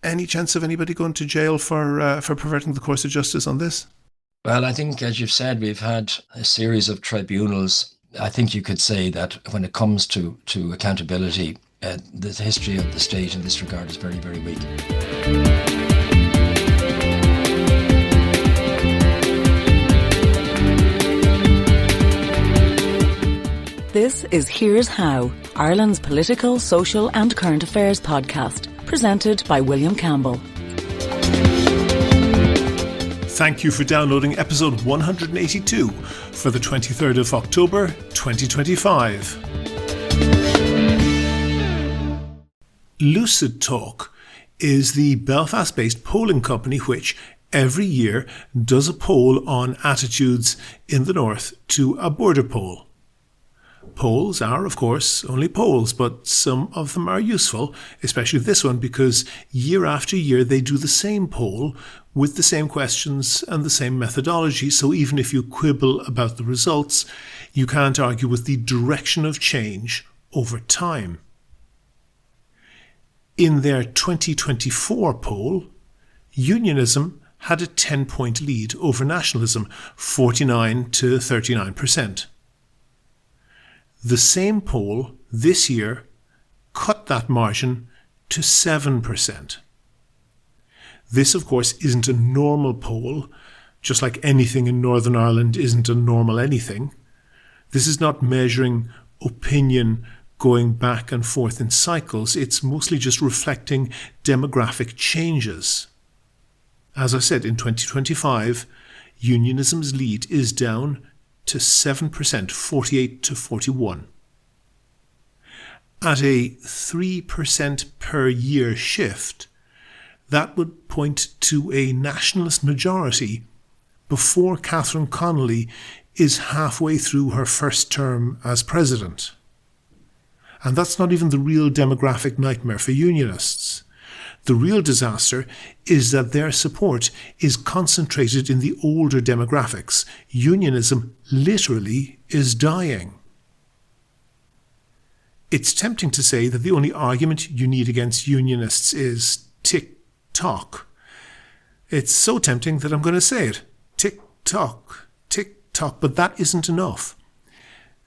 any chance of anybody going to jail for perverting the course of justice on this? Well, I think, as you've said, we've had a series of tribunals. I think you could say that when it comes to accountability, the history of the state in this regard is very, very weak. This is Here's How, Ireland's political, social and current affairs podcast, presented by William Campbell. Thank you for downloading episode 182 for the 23rd of October 2025. Lucid Talk is the Belfast-based polling company which every year does a poll on attitudes in the north to a border poll. Polls are, of course, only polls, but some of them are useful, especially this one, because year after year they do the same poll with the same questions and the same methodology, so even if you quibble about the results, you can't argue with the direction of change over time. In their 2024 poll, unionism had a 10-point lead over nationalism, 49 to 39%. The same poll this year cut that margin to 7%. This, of course, isn't a normal poll, just like anything in Northern Ireland isn't a normal anything. This is not measuring opinion going back and forth in cycles. It's mostly just reflecting demographic changes. As I said, in 2025, unionism's lead is down to 7%, 48 to 41. At a 3% per year shift, that would point to a nationalist majority before Catherine Connolly is halfway through her first term as president. And that's not even the real demographic nightmare for unionists. The real disaster is that their support is concentrated in the older demographics. Unionism literally is dying. It's tempting to say that the only argument you need against unionists is tick-tock. It's so tempting that I'm going to say it. Tick-tock, tick-tock, but that isn't enough.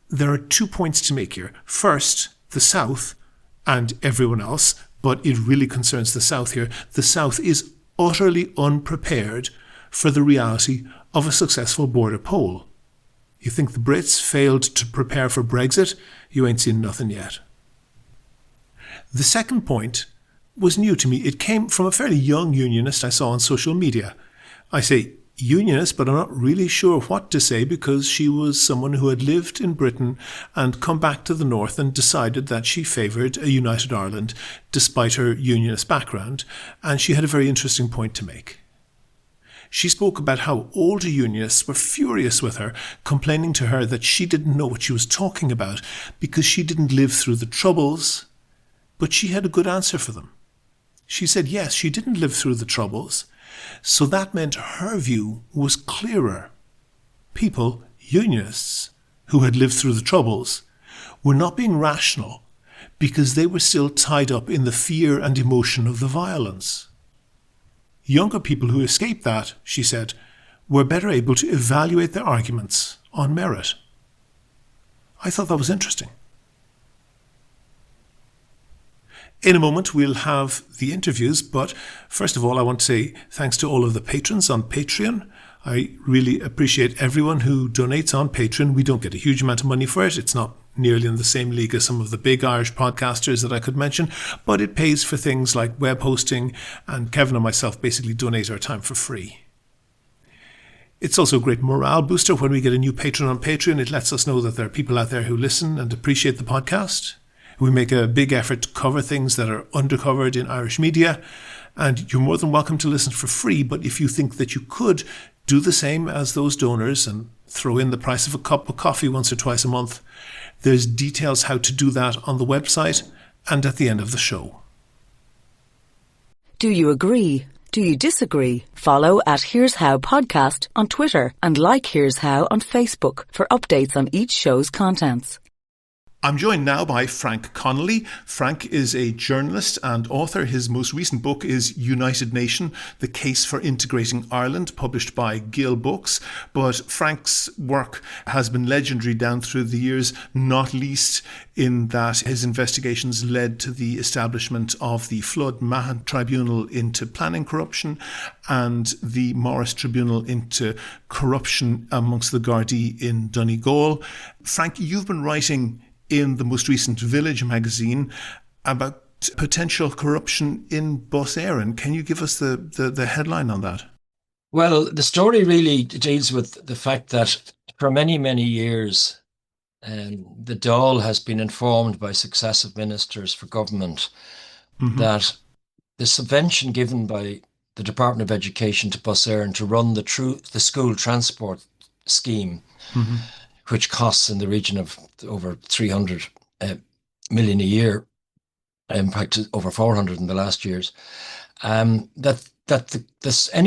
There are 2 points to make here. First, the South and everyone else, but it really concerns the South here. The South is utterly unprepared for the reality of a successful border poll. You think the Brits failed to prepare for Brexit? You ain't seen nothing yet. The second point was new to me. It came from a fairly young unionist I saw on social media. I say unionist, but I'm not really sure what to say because she was someone who had lived in Britain and come back to the north and decided that she favoured a united Ireland despite her unionist background, and she had a very interesting point to make. She spoke about how older unionists were furious with her, complaining to her that she didn't know what she was talking about because she didn't live through the Troubles, but she had a good answer for them. She said yes, she didn't live through the Troubles, so that meant her view was clearer. People, unionists, who had lived through the Troubles, were not being rational because they were still tied up in the fear and emotion of the violence. Younger people who escaped that, she said, were better able to evaluate their arguments on merit. I thought that was interesting. In a moment, we'll have the interviews, but first of all, I want to say thanks to all of the patrons on Patreon. I really appreciate everyone who donates on Patreon. We don't get a huge amount of money for it. It's not nearly in the same league as some of the big Irish podcasters that I could mention, but it pays for things like web hosting, and Kevin and myself basically donate our time for free. It's also a great morale booster when we get a new patron on Patreon. It lets us know that there are people out there who listen and appreciate the podcast. We make a big effort to cover things that are undercovered in Irish media, and you're more than welcome to listen for free, but if you think that you could do the same as those donors and throw in the price of a cup of coffee once or twice a month, there's details how to do that on the website and at the end of the show. Do you agree? Do you disagree? Follow at Here's How Podcast on Twitter and like Here's How on Facebook for updates on each show's contents. I'm joined now by Frank Connolly. Frank is a journalist and author. His most recent book is United Nation, The Case for Integrating Ireland, published by Gill Books. But Frank's work has been legendary down through the years, not least in that his investigations led to the establishment of the Flood Mahon Tribunal into planning corruption and the Morris Tribunal into corruption amongst the Gardaí in Donegal. Frank, you've been writing in the most recent Village magazine about potential corruption in Bus Éireann. Can you give us the headline on that? Well, the story really deals with the fact that for many, many years, the Dáil has been informed by successive ministers for government that the subvention given by the Department of Education to Bus Éireann to run the school transport scheme, which costs in the region of over 300 million a year, in fact over 400 in the last years, any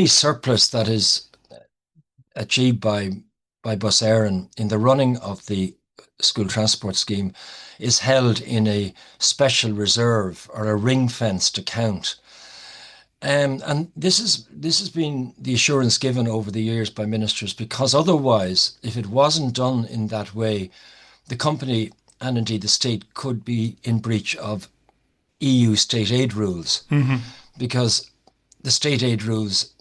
surplus that is achieved by Bus Éireann in the running of the school transport scheme is held in a special reserve or a ring-fenced account. And this has been the assurance given over the years by ministers, because otherwise, if it wasn't done in that way, the company and indeed the state could be in breach of EU state aid rules, because the state aid rules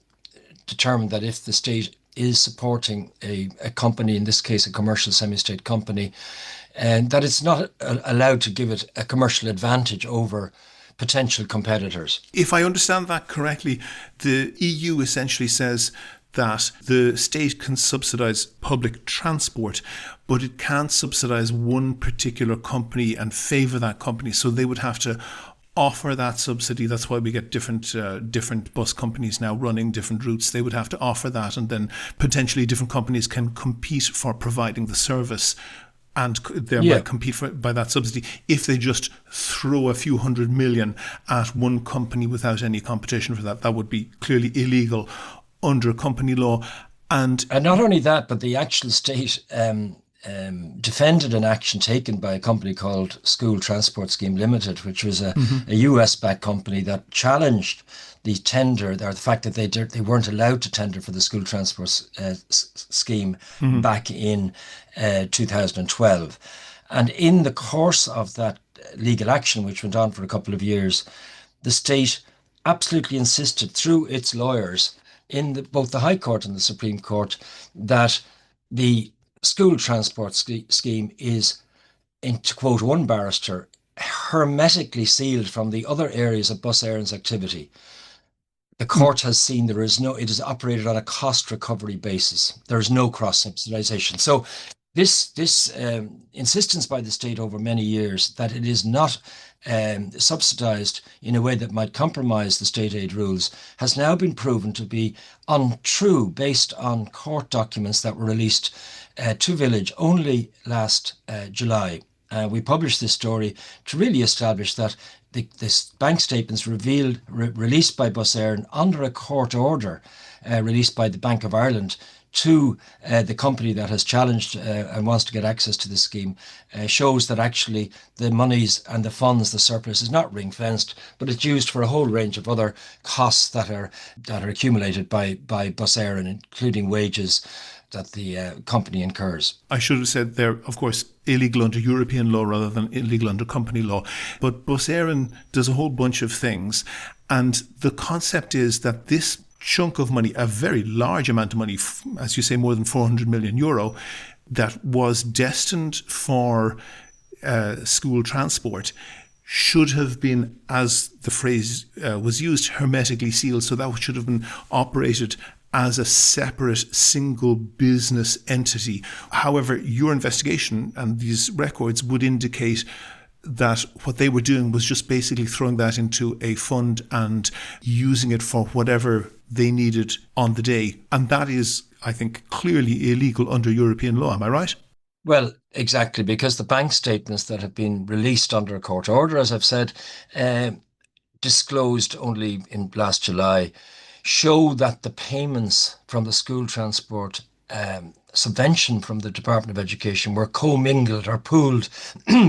determine that if the state is supporting a company, in this case a commercial semi-state company, and that it's not allowed to give it a commercial advantage over potential competitors. If I understand that correctly, the EU essentially says that the state can subsidise public transport, but it can't subsidise one particular company and favour that company. So they would have to offer that subsidy. That's why we get different bus companies now running different routes. They would have to offer that, and then potentially different companies can compete for providing the service and thereby compete by that subsidy. If they just throw a few $100 million at one company without any competition for that, that would be clearly illegal under company law. And not only that, but the actual state defended an action taken by a company called School Transport Scheme Limited, which was a US-backed company that challenged the tender, or the fact that they weren't allowed to tender for the school transport scheme back in 2012. And in the course of that legal action, which went on for a couple of years, the state absolutely insisted through its lawyers in both the High Court and the Supreme Court that the school transport scheme is, to quote one barrister, hermetically sealed from the other areas of Bus Éireann's activity. The court has seen it is operated on a cost recovery basis. There is no cross subsidization. So this insistence by the state over many years that it is not subsidized in a way that might compromise the state aid rules has now been proven to be untrue based on court documents that were released to Village only last July. We published this story to really establish that this bank statements released by Bus Éireann under a court order released by the Bank of Ireland to the company that has challenged and wants to get access to the scheme shows that actually the monies and the funds, the surplus, is not ring-fenced, but it's used for a whole range of other costs that are accumulated by Bus Éireann, including wages that the company incurs. I should have said they're, of course, illegal under European law rather than illegal under company law. But Bus Éireann does a whole bunch of things. And the concept is that this chunk of money, a very large amount of money, as you say, more than 400 million euro, that was destined for school transport, should have been, as the phrase was used, hermetically sealed. So that should have been operated as a separate single business entity. However, your investigation and these records would indicate that what they were doing was just basically throwing that into a fund and using it for whatever they needed on the day. And that is, I think, clearly illegal under European law. Am I right? Well, exactly, because the bank statements that have been released under a court order, as I've said, disclosed only in last July, show that the payments from the school transport subvention from the Department of Education were commingled or pooled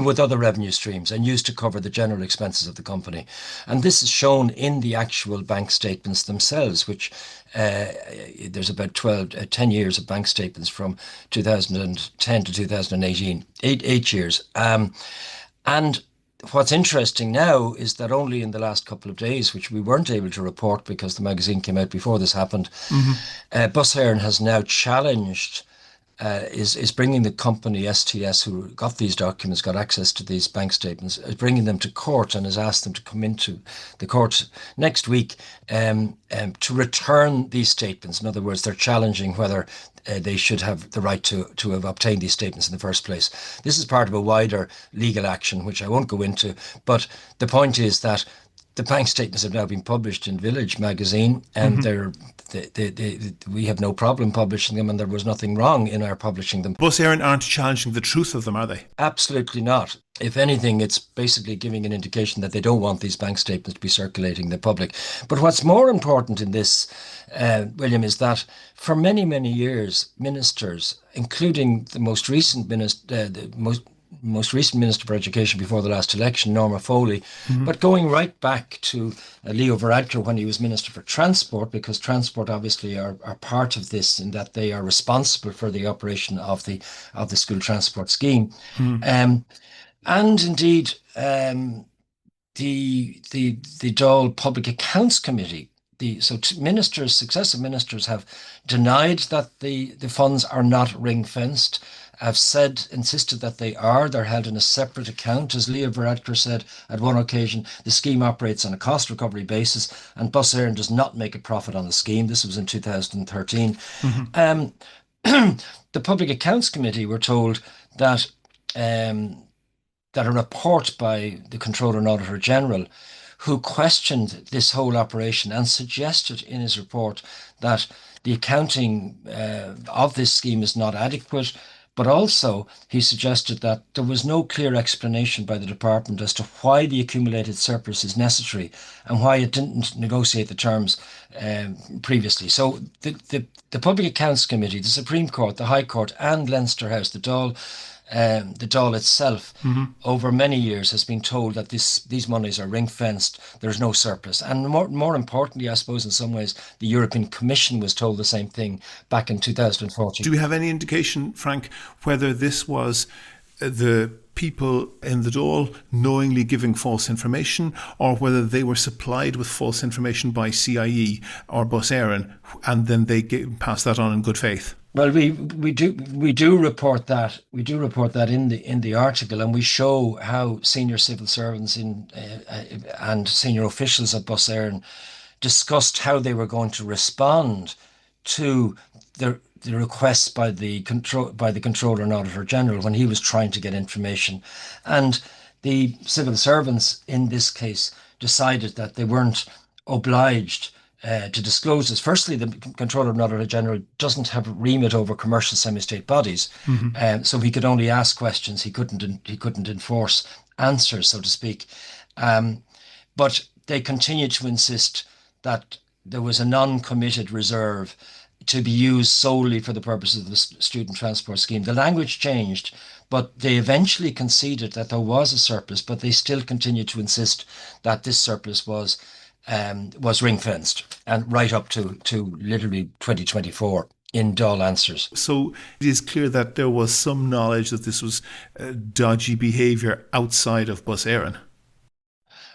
with other revenue streams and used to cover the general expenses of the company. And this is shown in the actual bank statements themselves, which there's about 10 years of bank statements from 2010 to 2018, 8 years. And what's interesting now is that only in the last couple of days, which we weren't able to report because the magazine came out before this happened, Bus Éireann has now challenged, is bringing the company STS, who got these documents, got access to these bank statements, is bringing them to court and has asked them to come into the court next week to return these statements. In other words, they're challenging whether they should have the right to have obtained these statements in the first place. This is part of a wider legal action, which I won't go into, but the point is that the bank statements have now been published in Village magazine, and we have no problem publishing them, and there was nothing wrong in our publishing them. Bus Éireann aren't challenging the truth of them, are they? Absolutely not. If anything, it's basically giving an indication that they don't want these bank statements to be circulating in the public. But what's more important in this, William, is that for many, many years, ministers, including the most recent minister, most recent Minister for Education before the last election, Norma Foley, but going right back to Leo Varadkar when he was Minister for Transport, because Transport obviously are part of this in that they are responsible for the operation of the school transport scheme. And indeed, the Dáil Public Accounts Committee, successive ministers have denied that the funds are not ring-fenced, have insisted that they're held in a separate account. As Leo Varadkar said at one occasion, the scheme operates on a cost recovery basis and Bus Éireann does not make a profit on the scheme. This was in 2013. The Public Accounts Committee were told that that a report by the Controller and Auditor General, who questioned this whole operation and suggested in his report that the accounting of this scheme is not adequate, but also he suggested that there was no clear explanation by the department as to why the accumulated surplus is necessary and why it didn't negotiate the terms previously. So the Public Accounts Committee, the Supreme Court, the High Court and Leinster House, the Dáil itself, over many years has been told that these monies are ring-fenced, there's no surplus. And more importantly, I suppose in some ways, the European Commission was told the same thing back in 2014. Do we have any indication, Frank, whether this was the people in the Dáil knowingly giving false information, or whether they were supplied with false information by CIE or Bus Éireann, and then they passed that on in good faith? Well, we do report that. We do report that in the article, and we show how senior civil servants and senior officials at Bus Éireann discussed how they were going to respond to the requests by the Controller and Auditor General when he was trying to get information, and the civil servants in this case decided that they weren't obliged to disclose this. Firstly, the Controller and Auditor General doesn't have a remit over commercial semi-state bodies, so he could only ask questions. He couldn't enforce answers, so to speak. But they continued to insist that there was a non-committed reserve to be used solely for the purposes of the student transport scheme. The language changed, but they eventually conceded that there was a surplus, but they still continued to insist that this surplus was ring-fenced, and right up to literally 2024 in Dáil answers. So it is clear that there was some knowledge that this was dodgy behaviour outside of Bus Éireann.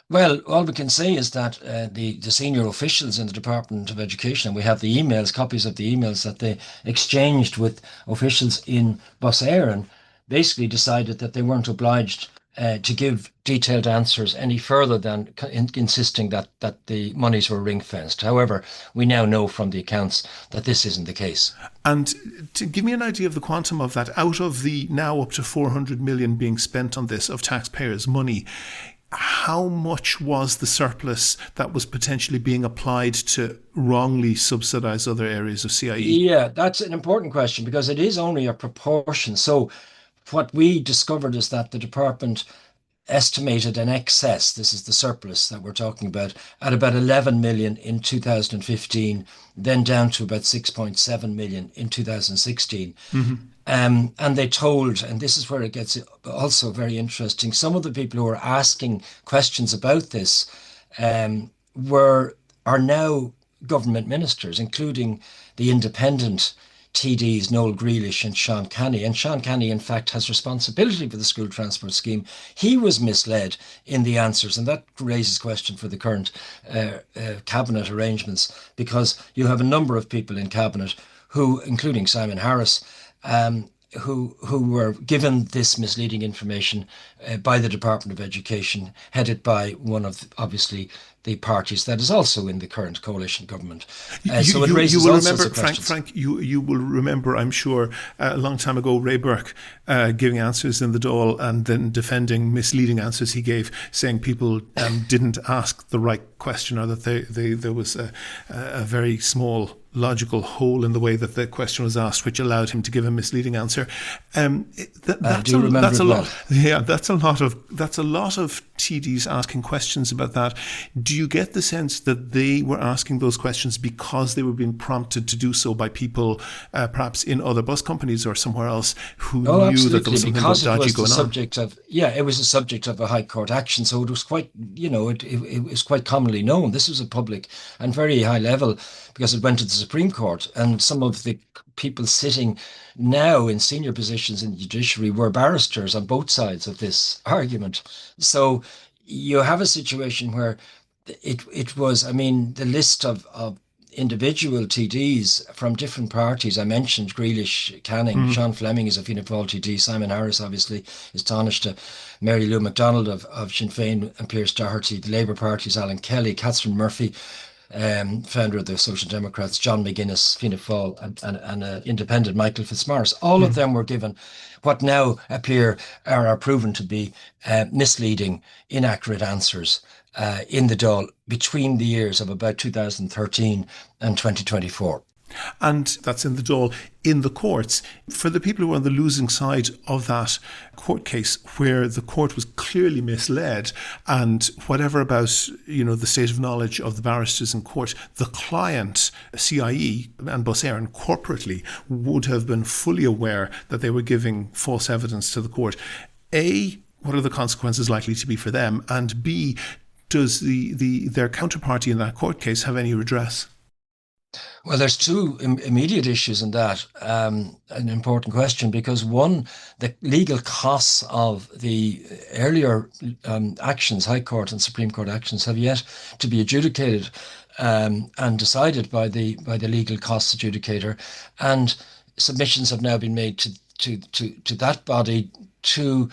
Well, all we can say is that the senior officials in the Department of Education, and we have the emails, copies of the emails that they exchanged with officials in Bus Éireann, basically decided that they weren't obliged to give detailed answers any further than insisting that the monies were ring-fenced. However, we now know from the accounts that this isn't the case. And to give me an idea of the quantum of that, out of the now up to 400 million being spent on this of taxpayers' money, how much was the surplus that was potentially being applied to wrongly subsidise other areas of CIE? Yeah, that's an important question because it is only a proportion. So what we discovered is that the department estimated an excess, this is the surplus that we're talking at about 11 million in 2015, then down to about 6.7 million in 2016. And they told, and this is where it gets also very interesting, some of the people who are asking questions about this are now government ministers, including the independent TDs Noel Grealish and Sean Kenny. And Sean Kenny, in fact, has responsibility for the school transport scheme. He was misled in the answers, and that raises question for the current cabinet arrangements, because you have a number of people in cabinet who, including Simon Harris, who were given this misleading information by the Department of Education, headed by one of, obviously, the parties that is also in the current coalition government. So it raises all sorts of questions. Frank, you will remember, I'm sure, a long time ago, Ray Burke giving answers in the Dáil and then defending misleading answers he gave, saying people didn't ask the right question, or that there was a very small logical hole in the way that the question was asked, which allowed him to give a misleading answer. That's a lot. Yeah, that's a lot of TDs asking questions about that. Do you get the sense that they were asking those questions because they were being prompted to do so by people, perhaps in other bus companies or somewhere else, who knew that there was something dodgy going on? It was the subject of a High Court action, so it was quite, it was quite commonly known. This was a public and very high level, because it went to the Supreme Court, and some of the people sitting now in senior positions in the judiciary were barristers on both sides of this argument. So you have a situation where it was, the list of individual TDs from different parties. I mentioned Grealish, Canning, Sean Fleming is a Fianna Fáil TD, Simon Harris obviously is Taoiseach, Mary Lou MacDonald of Sinn Féin and Pierce Doherty, the Labour Party's Alan Kelly, Catherine Murphy, founder of the Social Democrats, John McGuinness, Fianna Fáil, and independent Michael Fitzmaurice. All of them were given what now appear are proven to be misleading, inaccurate answers in the Dáil between the years of about 2013 and 2024. And that's in the Dáil. In the courts, for the people who are on the losing side of that court case, where the court was clearly misled, and whatever about the state of knowledge of the barristers in court, the client, CIE and Bus Éireann corporately, would have been fully aware that they were giving false evidence to the court. A, what are the consequences likely to be for them? And B, does their counterparty in that court case have any redress? Well, there's two immediate issues in that. An important question, because one, the legal costs of the earlier actions, High Court and Supreme Court actions, have yet to be adjudicated and decided by the legal costs adjudicator, and submissions have now been made to that body to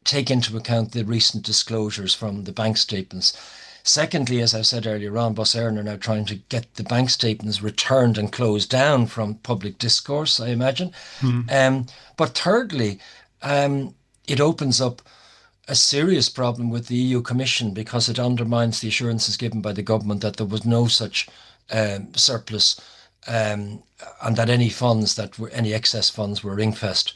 take into account the recent disclosures from the bank statements. Secondly, as I said earlier on, Bus Éireann are now trying to get the bank statements returned and closed down from public discourse, I imagine. But thirdly, it opens up a serious problem with the EU Commission, because it undermines the assurances given by the government that there was no such surplus, and that any excess funds were ring-fenced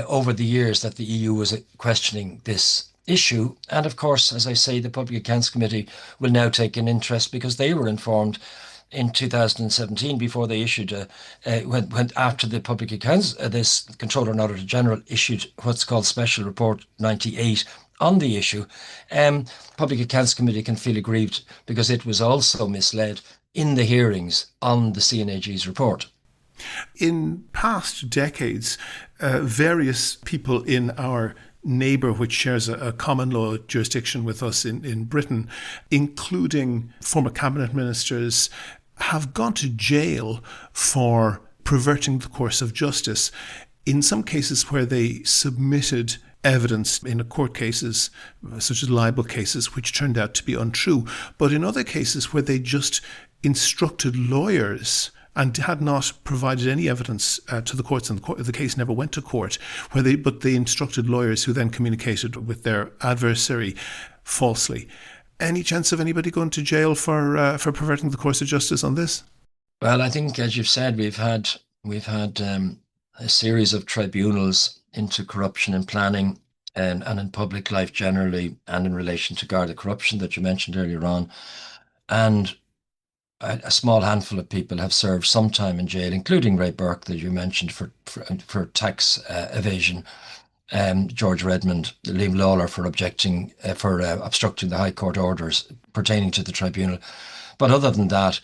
over the years that the EU was questioning this issue. And of course, as I say, the Public Accounts Committee will now take an interest, because they were informed in 2017 before they issued when after the Public Accounts, this Controller and Auditor General issued what's called Special Report 98 on the issue. Public Accounts Committee can feel aggrieved because it was also misled in the hearings on the CNAG's report. In past decades, various people in our neighbour, which shares a common law jurisdiction with us in Britain, including former cabinet ministers, have gone to jail for perverting the course of justice. In some cases where they submitted evidence in court cases, such as libel cases, which turned out to be untrue, but in other cases where they just instructed lawyers and had not provided any evidence to the courts, and the case never went to court, but they instructed lawyers who then communicated with their adversary falsely. Any chance of anybody going to jail for perverting the course of justice on this? Well, I think, as you've said, we've had a series of tribunals into corruption and planning and in public life generally, and in relation to Garda corruption that you mentioned earlier on. And a small handful of people have served some time in jail, including Ray Burke that you mentioned for tax evasion. George Redmond, Liam Lawler for obstructing the High Court orders pertaining to the tribunal. But other than that,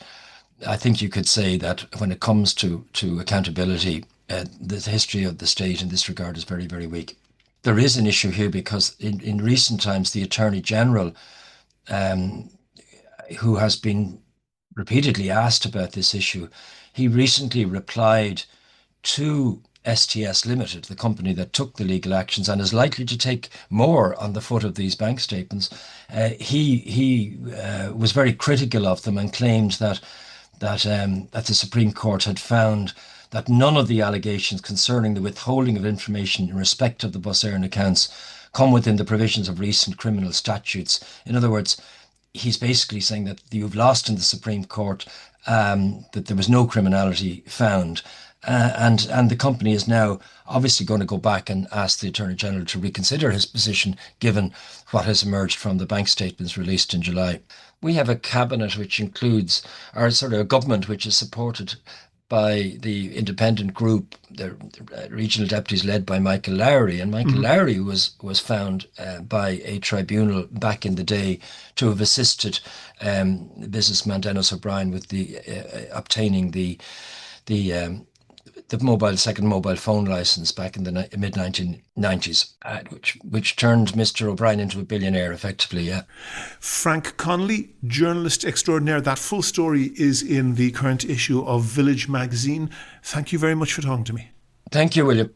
I think you could say that when it comes to accountability, the history of the state in this regard is very, very weak. There is an issue here because in recent times, the Attorney General, who has been repeatedly asked about this issue, he recently replied to STS Limited, the company that took the legal actions and is likely to take more on the foot of these bank statements. He was very critical of them and claimed that the Supreme Court had found that none of the allegations concerning the withholding of information in respect of the Bus Éireann accounts come within the provisions of recent criminal statutes. In other words, he's basically saying that you've lost in the Supreme Court, that there was no criminality found. And the company is now obviously going to go back and ask the Attorney General to reconsider his position, given what has emerged from the bank statements released in July. We have a cabinet which includes, or sort of a government which is supported by the independent group, the regional deputies led by Michael Lowry. And Michael Lowry was found by a tribunal back in the day to have assisted businessman Dennis O'Brien with the obtaining the second mobile phone license back in the mid-1990s, which turned Mr. O'Brien into a billionaire, effectively, yeah. Frank Connolly, journalist extraordinaire. That full story is in the current issue of Village magazine. Thank you very much for talking to me. Thank you, William.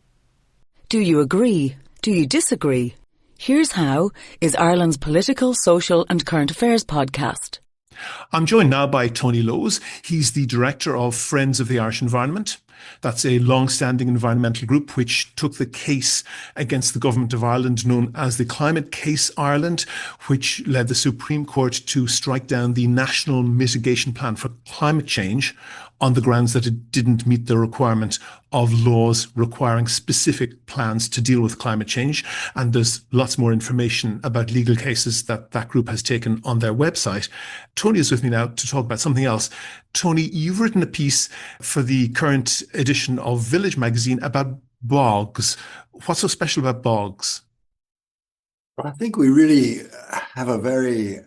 Do you agree? Do you disagree? Here's How is Ireland's political, social and current affairs podcast. I'm joined now by Tony Lowes. He's the director of Friends of the Irish Environment. That's a long-standing environmental group which took the case against the Government of Ireland known as the Climate Case Ireland, which led the Supreme Court to strike down the National Mitigation Plan for Climate Change on the grounds that it didn't meet the requirement of laws requiring specific plans to deal with climate change. And there's lots more information about legal cases that group has taken on their website. Tony is with me now to talk about something else. Tony, you've written a piece for the current edition of Village magazine about bogs. What's so special about bogs? I think we really have a very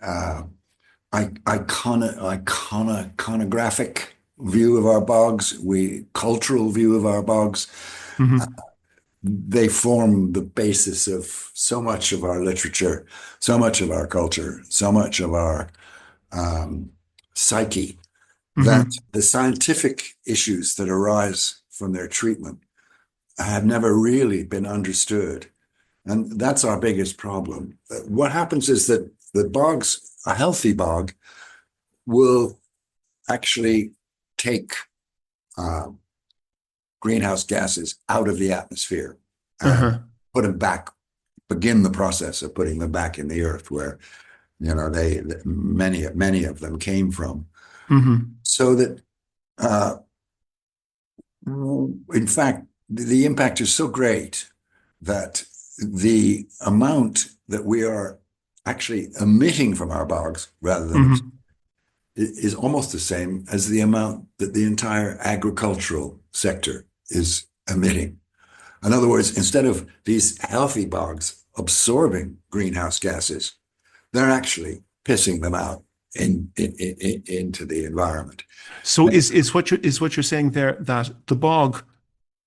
iconographic view of our bogs, cultural view of our bogs. They form the basis of so much of our literature, so much of our culture, so much of our psyche, that the scientific issues that arise from their treatment have never really been understood. And that's our biggest problem. What happens is that the bogs, a healthy bog, will actually take greenhouse gases out of the atmosphere and put them back, begin the process of putting them back in the earth where, many of them came from. So that, in fact, the impact is so great that the amount that we are actually emitting from our bogs rather than is almost the same as the amount that the entire agricultural sector is emitting. In other words, instead of these healthy bogs absorbing greenhouse gases, they're actually pissing them out into the environment. So is what you're saying there that the bog,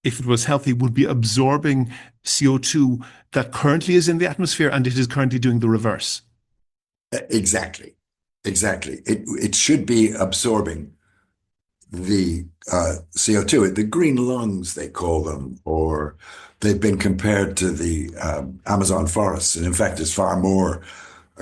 if it was healthy, would be absorbing CO2 that currently is in the atmosphere, and it is currently doing the reverse? Exactly. It should be absorbing the CO2, the green lungs, they call them, or they've been compared to the Amazon forests. And in fact, there's far more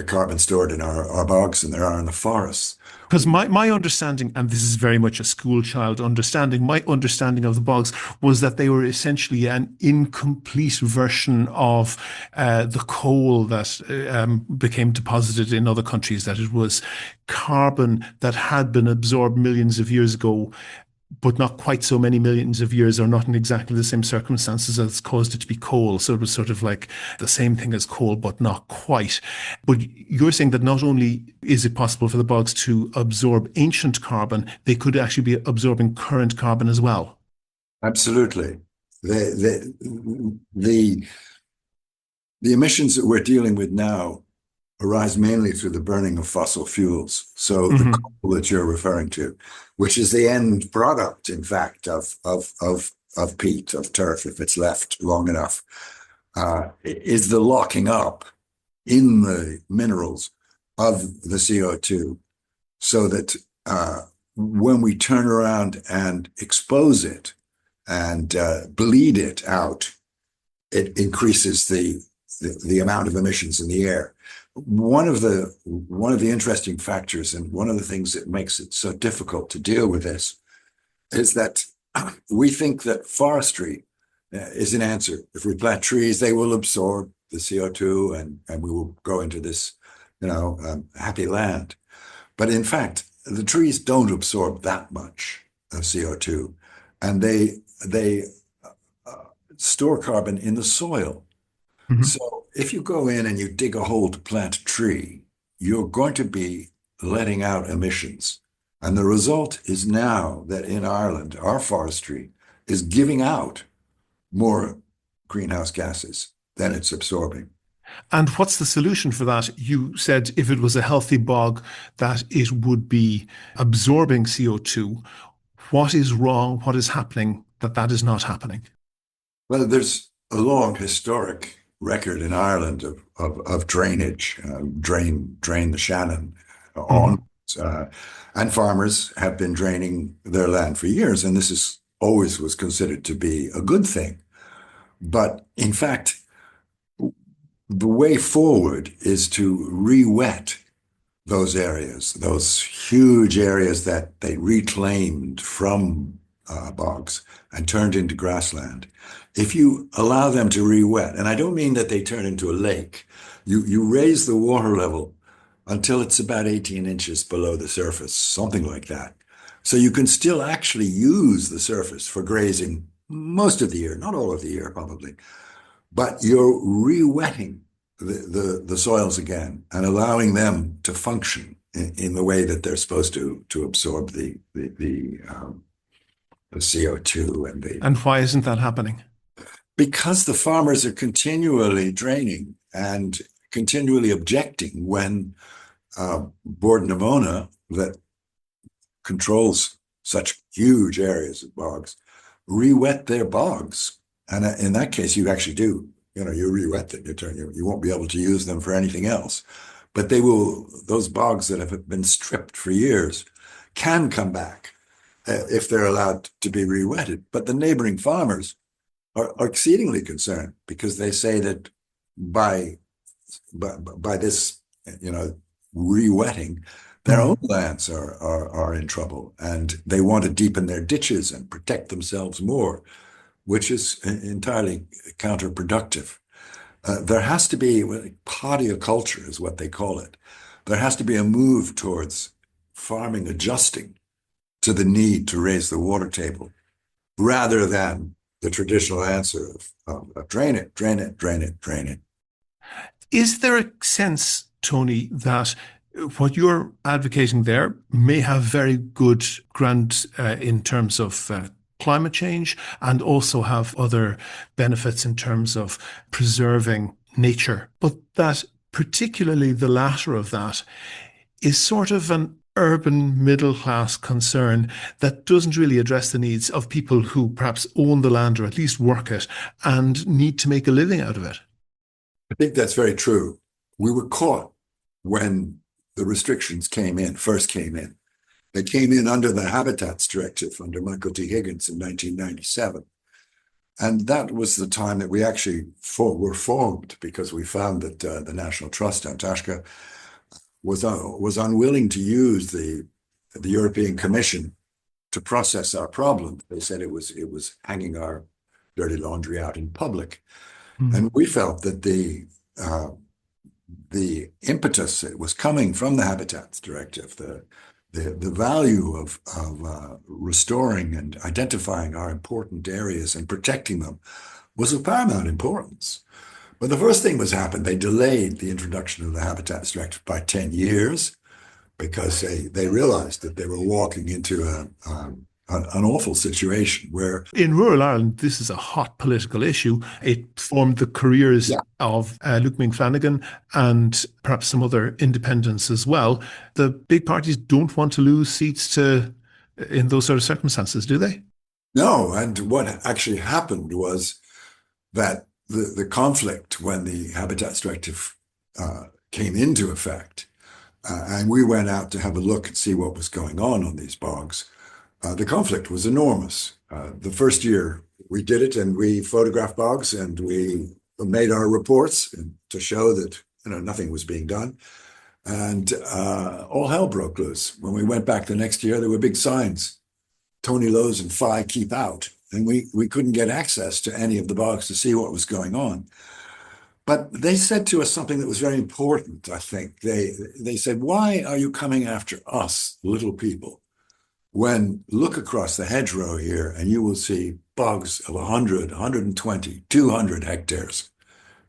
carbon stored in our bogs than there are in the forests. Because my understanding, and this is very much a school child understanding, my understanding of the bogs was that they were essentially an incomplete version of the coal that became deposited in other countries, that it was carbon that had been absorbed millions of years ago but not quite so many millions of years, or not in exactly the same circumstances as caused it to be coal. So it was sort of like the same thing as coal, but not quite. But you're saying that not only is it possible for the bogs to absorb ancient carbon, they could actually be absorbing current carbon as well. Absolutely. The emissions that we're dealing with now arise mainly through the burning of fossil fuels. So the coal that you're referring to, which is the end product, in fact, of peat, of turf, if it's left long enough, is the locking up in the minerals of the CO2, so that when we turn around and expose it and bleed it out, it increases the amount of emissions in the air. One of the interesting factors, and one of the things that makes it so difficult to deal with this, is that we think that forestry is an answer. If we plant trees, they will absorb the CO2, and we will go into this, happy land. But in fact, the trees don't absorb that much of CO2, and they store carbon in the soil. So if you go in and you dig a hole to plant a tree, you're going to be letting out emissions. And the result is now that in Ireland, our forestry is giving out more greenhouse gases than it's absorbing. And what's the solution for that? You said if it was a healthy bog, that it would be absorbing CO2. What is wrong? What is happening that is not happening? Well, there's a long historic record in Ireland of drainage, drain the Shannon on, and farmers have been draining their land for years, and this is always was considered to be a good thing. But in fact, the way forward is to re-wet those areas, those huge areas that they reclaimed from bogs and turned into grassland. If you allow them to re-wet, and I don't mean that they turn into a lake, you raise the water level until it's about 18 inches below the surface, something like that. So you can still actually use the surface for grazing most of the year, not all of the year probably, but you're re-wetting the soils again and allowing them to function in the way that they're supposed to absorb the CO2 And why isn't that happening? Because the farmers are continually draining and continually objecting when Bord na Móna, that controls such huge areas of bogs, re-wet their bogs. And in that case, you actually do, you re-wet them, you won't be able to use them for anything else. But those bogs that have been stripped for years can come back if they're allowed to be re-wetted. But the neighboring farmers are exceedingly concerned, because they say that by this, re-wetting, their own lands are in trouble, and they want to deepen their ditches and protect themselves more, which is entirely counterproductive. There has to be podioculture, is what they call it. There has to be a move towards farming adjusting to the need to raise the water table, rather than the traditional answer of drain it, drain it, drain it, drain it. Is there a sense, Tony, that what you're advocating there may have very good ground in terms of climate change, and also have other benefits in terms of preserving nature, but that particularly the latter of that is sort of an urban middle-class concern that doesn't really address the needs of people who perhaps own the land or at least work it and need to make a living out of it? I think that's very true. We were caught when the restrictions first came in. They came in under the Habitats Directive under Michael D. Higgins in 1997. And that was the time that we actually were formed, because we found that the National Trust, Antashka, was unwilling to use the European Commission to process our problem. They said it was hanging our dirty laundry out in public. And we felt that the impetus that was coming from the Habitats Directive, the value of restoring and identifying our important areas and protecting them was of paramount importance. But the first thing was happened, they delayed the introduction of the Habitats Directive by 10 years because they realized that they were walking into an awful situation where... In rural Ireland, this is a hot political issue. It formed the careers of Luke Ming Flanagan and perhaps some other independents as well. The big parties don't want to lose seats in those sort of circumstances, do they? No, and what actually happened was that the conflict when the Habitats Directive came into effect, and we went out to have a look and see what was going on these bogs, the conflict was enormous. The first year we did it and we photographed bogs and we made our reports to show that nothing was being done. And all hell broke loose. When we went back the next year, there were big signs, Tony Lowe's and Phi keep out. And we couldn't get access to any of the bogs to see what was going on. But they said to us something that was very important, I think. They said, why are you coming after us, little people? When look across the hedgerow here and you will see bogs of 100, 120, 200 hectares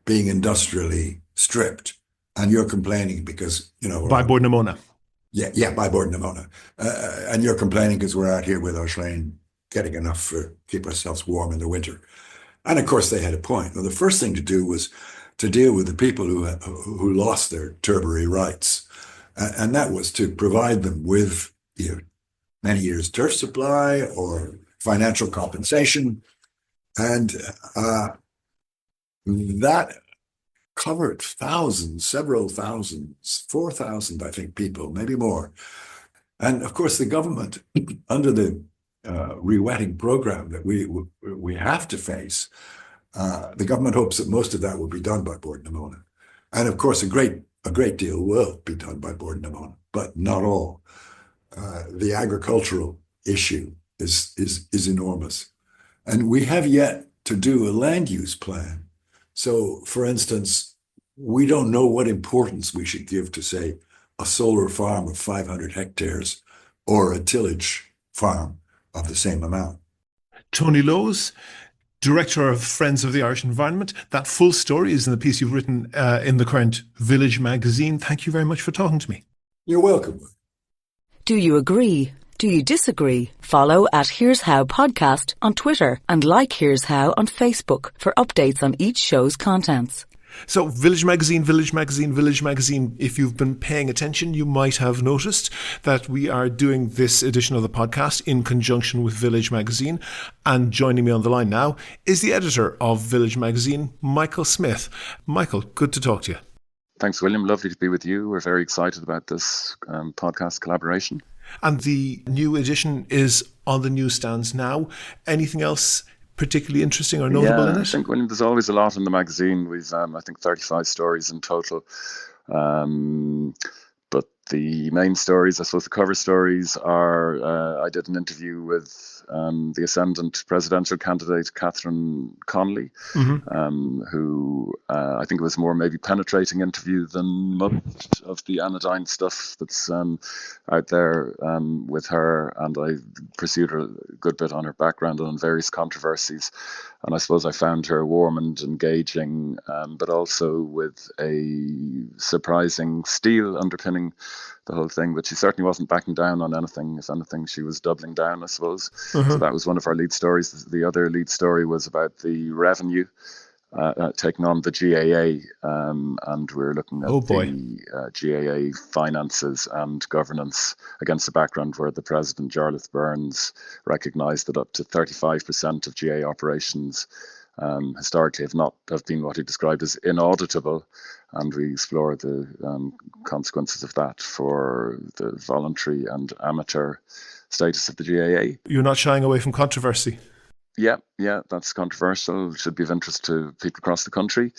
being industrially stripped. And you're complaining because, By Bord na Móna. Yeah, by Bord na Móna. And you're complaining because we're out here with our Shane getting enough to keep ourselves warm in the winter. And of course, they had a point. Well, the first thing to do was to deal with the people who lost their turbary rights. And that was to provide them with many years turf supply or financial compensation. And that covered thousands, several thousands, 4,000, I think, people, maybe more. And of course, the government, under the rewetting program that we have to face, the government hopes that most of that will be done by Bord na Móna. And of course, a great deal will be done by Bord na Móna, but not all. The agricultural issue is enormous. And we have yet to do a land use plan. So, for instance, we don't know what importance we should give to, say, a solar farm of 500 hectares or a tillage farm of the same amount. Tony Lowe's, Director of Friends of the Irish Environment. That full story is in the piece you've written in the current Village magazine. Thank you very much for talking to me. You're welcome. Do you agree? Do you disagree? Follow at Here's How Podcast on Twitter and like Here's How on Facebook for updates on each show's contents. So Village Magazine, Village Magazine, Village Magazine. If you've been paying attention, you might have noticed that we are doing this edition of the podcast in conjunction with Village Magazine. And joining me on the line now is the editor of Village Magazine, Michael Smith. Michael, good to talk to you. Thanks, William. Lovely to be with you. We're very excited about this podcast collaboration. And the new edition is on the newsstands now. Anything else particularly interesting or notable in it? I think, William, there's always a lot in the magazine. We've, I think, 35 stories in total. But the main stories, I suppose the cover stories are, I did an interview with the ascendant presidential candidate, Catherine Connolly, who I think it was more maybe penetrating interview than most of the anodyne stuff that's out there with her. And I pursued her a good bit on her background and on various controversies. And I suppose I found her warm and engaging, but also with a surprising steel underpinning the whole thing. But she certainly wasn't backing down on anything. If anything, she was doubling down, I suppose. So that was one of our lead stories. The other lead story was about the revenue taking on the GAA, and we're looking at the GAA finances and governance against the background where the president, Jarlath Burns, recognised that up to 35% of GAA operations historically have been what he described as inauditable, and we explore the consequences of that for the voluntary and amateur status of the GAA. You're not shying away from controversy. Yeah, that's controversial. It should be of interest to people across the country.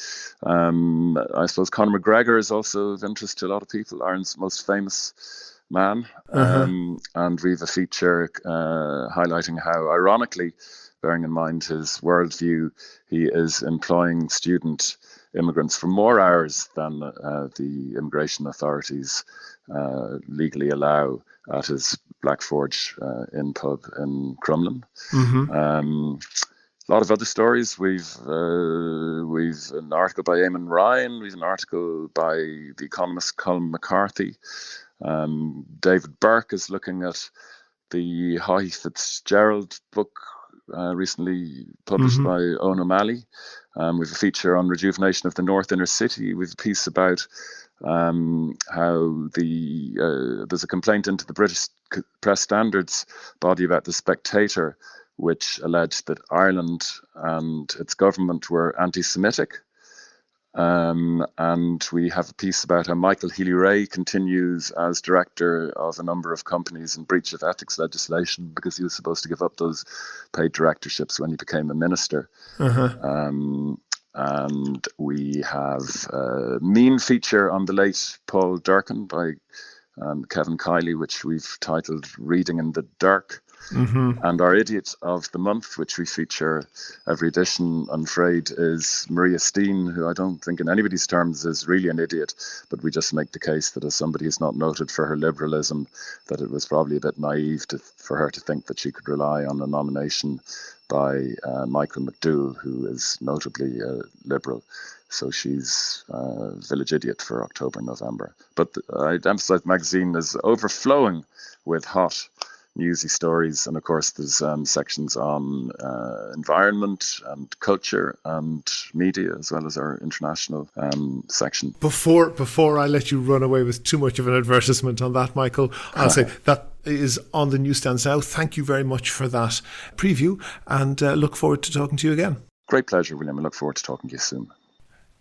I suppose Conor McGregor is also of interest to a lot of people, Ireland's most famous man. And we have a feature highlighting how, ironically, bearing in mind his worldview, he is employing student immigrants for more hours than the immigration authorities legally allow. at his Black Forge Inn pub in Crumlin. A lot of other stories. We've an article by Eamon Ryan. We've an article by the economist Colm McCarthy. David Burke is looking at the Haughey Fitzgerald book recently published by Owen O'Malley. We've a feature on rejuvenation of the North Inner City. We've a piece about how there's a complaint into the British Press Standards body about The Spectator, which alleged that Ireland and its government were anti-Semitic. And we have a piece about how Michael Healy-Rae continues as director of a number of companies in breach of ethics legislation because he was supposed to give up those paid directorships when he became a minister. And we have a mean feature on the late Paul Durcan by Kevin Kiley, which we've titled Reading in the Dark. And our idiot of the month, which we feature every edition, I'm afraid, is Maria Steen, who I don't think in anybody's terms is really an idiot, but we just make the case that as somebody who's not noted for her liberalism, that it was probably a bit naive for her to think that she could rely on a nomination by Michael McDowell, who is notably a liberal. So she's village idiot for October and November. But I'd emphasize the magazine is overflowing with hot newsy stories, and of course there's sections on environment and culture and media, as well as our international section. Before I let you run away with too much of an advertisement on that, Michael, I'll say that is on the newsstands now. Thank you very much for that preview, and look forward to talking to you again. Great pleasure, William. I look forward to talking to you soon.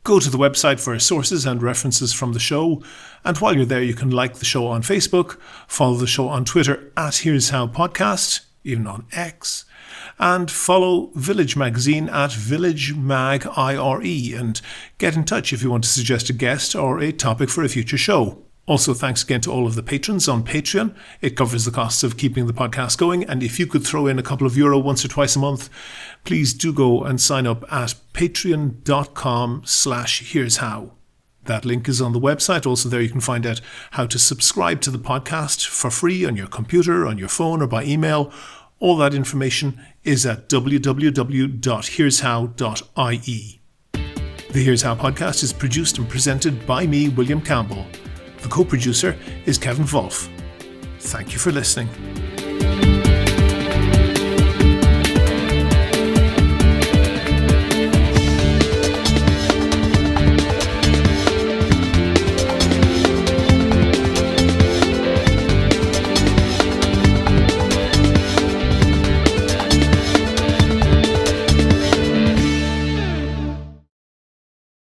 Go to the website for sources and references from the show. And while you're there, you can like the show on Facebook, follow the show on Twitter at Here's How Podcast, even on X, and follow Village Magazine at Village Mag IRE, and get in touch if you want to suggest a guest or a topic for a future show. Also, thanks again to all of the patrons on Patreon. It covers the costs of keeping the podcast going, and if you could throw in a couple of euro once or twice a month, please do go and sign up at patreon.com/here'show. That link is on the website. Also there you can find out how to subscribe to the podcast for free on your computer, on your phone, or by email. All that information is at www.here'show.ie. The Here's How podcast is produced and presented by me, William Campbell. The co-producer is Kevin Wolf. Thank you for listening.